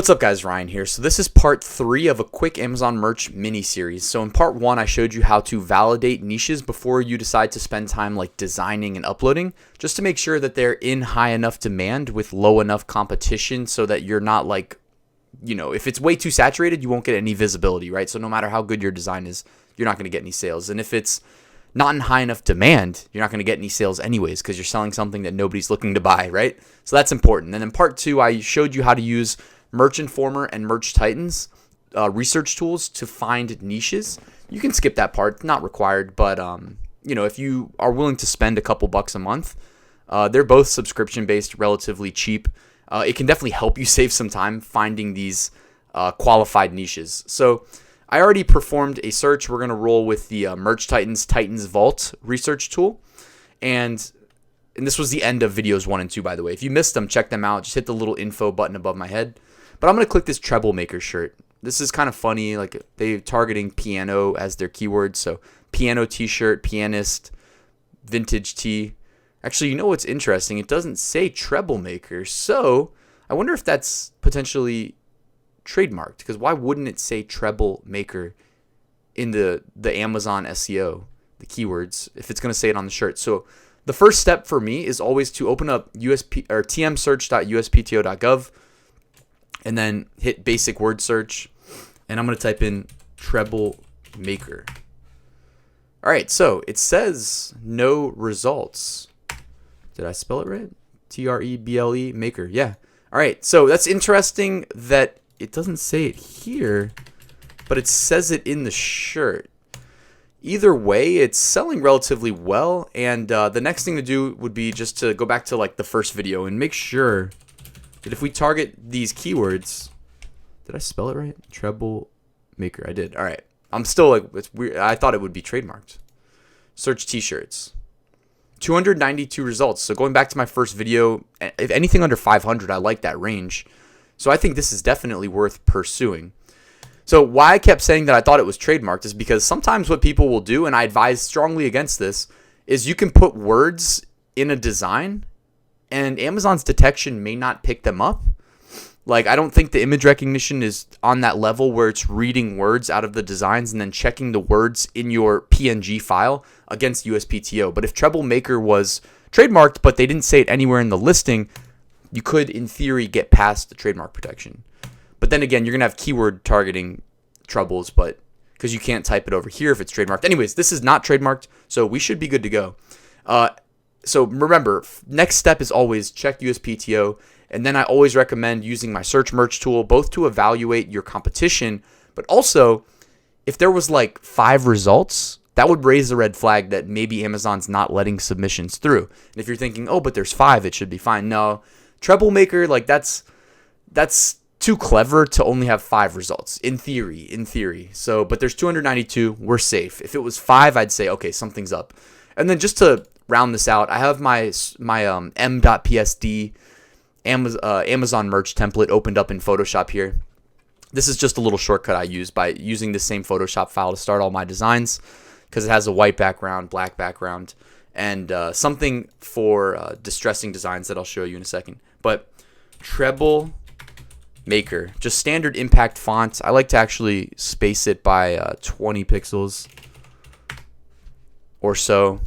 What's up guys, Ryan here. So this is part 3 of a quick Amazon merch mini series. So in part 1 I showed you how to validate niches before you decide to spend time like designing and uploading, just to make sure that they're in high enough demand with low enough competition so that you're not like, if it's way too saturated, you won't get any visibility, right? So no matter how good your design is, you're not going to get any sales. And if it's not in high enough demand, you're not going to get any sales anyways because you're selling something that nobody's looking to buy, right? So that's important. And in part 2, I showed you how to use Merch Informer and Merch Titans research tools to find niches. You can skip that part, not required, but if you are willing to spend a couple bucks a month, they're both subscription based, relatively cheap. It can definitely help you save some time finding these qualified niches. So I already performed a search. We're going to roll with the Merch Titans Vault research tool. And this was the end of videos 1 and 2, by the way. If you missed them, check them out. Just hit the little info button above my head. But I'm going to click this Treble Maker shirt. This is kind of funny. Like they're targeting piano as their keyword. So piano t-shirt, pianist, vintage tee. Actually, you know what's interesting? It doesn't say Treble Maker. So I wonder if that's potentially trademarked. Because why wouldn't it say Treble Maker in the Amazon SEO, the keywords, if it's going to say it on the shirt? So the first step for me is always to open up tmsearch.uspto.gov. And then hit basic word search, and I'm going to type in Treble Maker. All right, so it says no results. Did I spell it right? Treble Maker. Yeah. All right, so that's interesting that it doesn't say it here, but it says it in the shirt. Either way, it's selling relatively well, and the next thing to do would be just to go back to like the first video and make sure that if we target these keywords, did I spell it right? Treble Maker. I did. All right. I'm still like, it's weird. I thought it would be trademarked. Search t-shirts. 292 results. So going back to my first video, if anything under 500, I like that range. So I think this is definitely worth pursuing. So why I kept saying that I thought it was trademarked is because sometimes what people will do, and I advise strongly against this, is you can put words in a design and Amazon's detection may not pick them up. Like, I don't think the image recognition is on that level where it's reading words out of the designs and then checking the words in your PNG file against USPTO. But if Treble Maker was trademarked, but they didn't say it anywhere in the listing, you could, in theory, get past the trademark protection. But then again, you're going to have keyword targeting troubles, but because you can't type it over here if it's trademarked. Anyways, this is not trademarked, so we should be good to go. So remember, next step is always check USPTO, and then I always recommend using my search merch tool, both to evaluate your competition, but also if there was like 5 results, that would raise a red flag that maybe Amazon's not letting submissions through. And if you're thinking, oh, but there's 5, it should be fine. No, Treble Maker, like that's too clever to only have 5 results in theory. So, but there's 292, we're safe. If it was 5, I'd say, okay, something's up. And then just to round this out, I have my m.psd Amazon merch template opened up in Photoshop here. This is just a little shortcut I use by using the same Photoshop file to start all my designs because it has a white background, black background, and something for distressing designs that I'll show you in a second. But Treble Maker, just standard impact font. I like to actually space it by 20 pixels or so,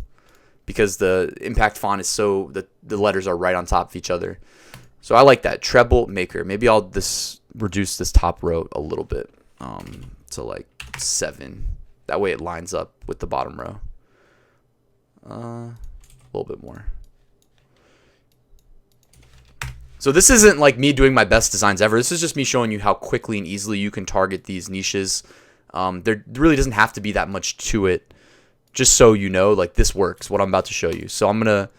because the impact font is so that the letters are right on top of each other. So I like that. Treble Maker. Maybe I'll reduce this top row a little bit to like 7. That way it lines up with the bottom row. A little bit more. So this isn't like me doing my best designs ever. This is just me showing you how quickly and easily you can target these niches. There really doesn't have to be that much to it. Just so you know, like this works, what I'm about to show you. So I'm going to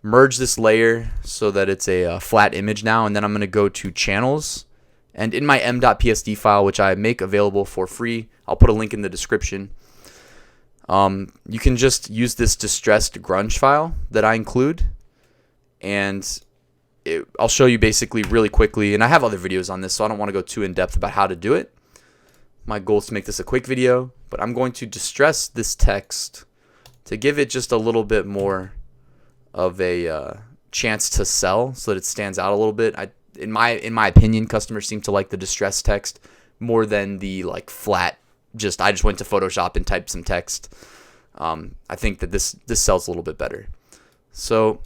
merge this layer so that it's a flat image now. And then I'm going to go to channels. And in my m.psd file, which I make available for free, I'll put a link in the description. You can just use this distressed grunge file that I include. And I'll show you basically really quickly. And I have other videos on this, so I don't want to go too in depth about how to do it. My goal is to make this a quick video, but I'm going to distress this text to give it just a little bit more of a chance to sell so that it stands out a little bit. in my opinion, customers seem to like the distress text more than the like flat, I just went to Photoshop and typed some text. I think that this sells a little bit better. So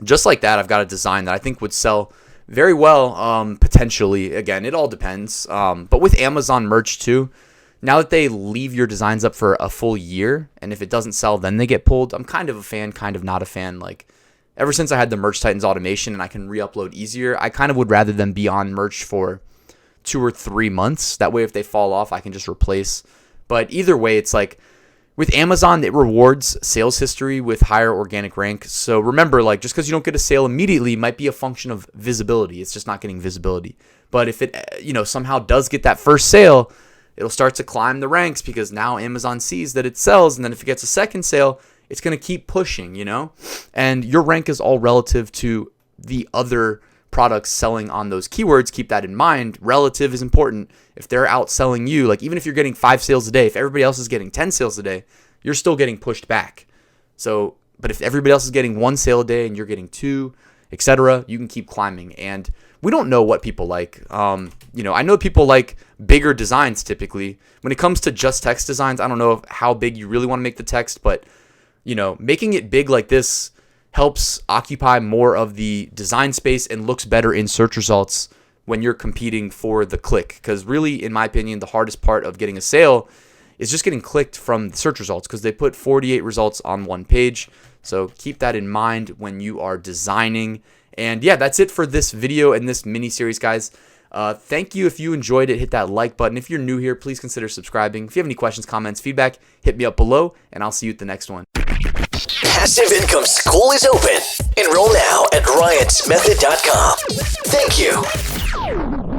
just like that, I've got a design that I think would sell very well, potentially. Again, it all depends. But with Amazon merch too, now that they leave your designs up for a full year, and if it doesn't sell, then they get pulled, I'm kind of a fan, kind of not a fan. Like, ever since I had the Merch Titans automation and I can re-upload easier, I kind of would rather them be on merch for 2 or 3 months. That way, if they fall off, I can just replace. But either way, it's like, with Amazon, it rewards sales history with higher organic rank. So remember, like, just because you don't get a sale immediately might be a function of visibility. It's just not getting visibility. But if it, somehow does get that first sale, it'll start to climb the ranks because now Amazon sees that it sells. And then if it gets a second sale, it's going to keep pushing, And your rank is all relative to the other products selling on those keywords. Keep that in mind. Relative is important. If they're outselling you, like even if you're getting 5 sales a day, if everybody else is getting 10 sales a day, you're still getting pushed back. So, but if everybody else is getting 1 sale a day and you're getting 2, etc., you can keep climbing. And we don't know what people like. I know people like bigger designs typically. When it comes to just text designs, I don't know how big you really want to make the text, but making it big like this helps occupy more of the design space and looks better in search results when you're competing for the click. Because really, in my opinion, the hardest part of getting a sale is just getting clicked from the search results because they put 48 results on one page. So keep that in mind when you are designing. And yeah, that's it for this video and this mini series, guys. Thank you. If you enjoyed it, hit that like button. If you're new here, please consider subscribing. If you have any questions, comments, feedback, hit me up below, and I'll see you at the next one. Passive Income School is open. Enroll now at RyanSmethod.com. Thank you.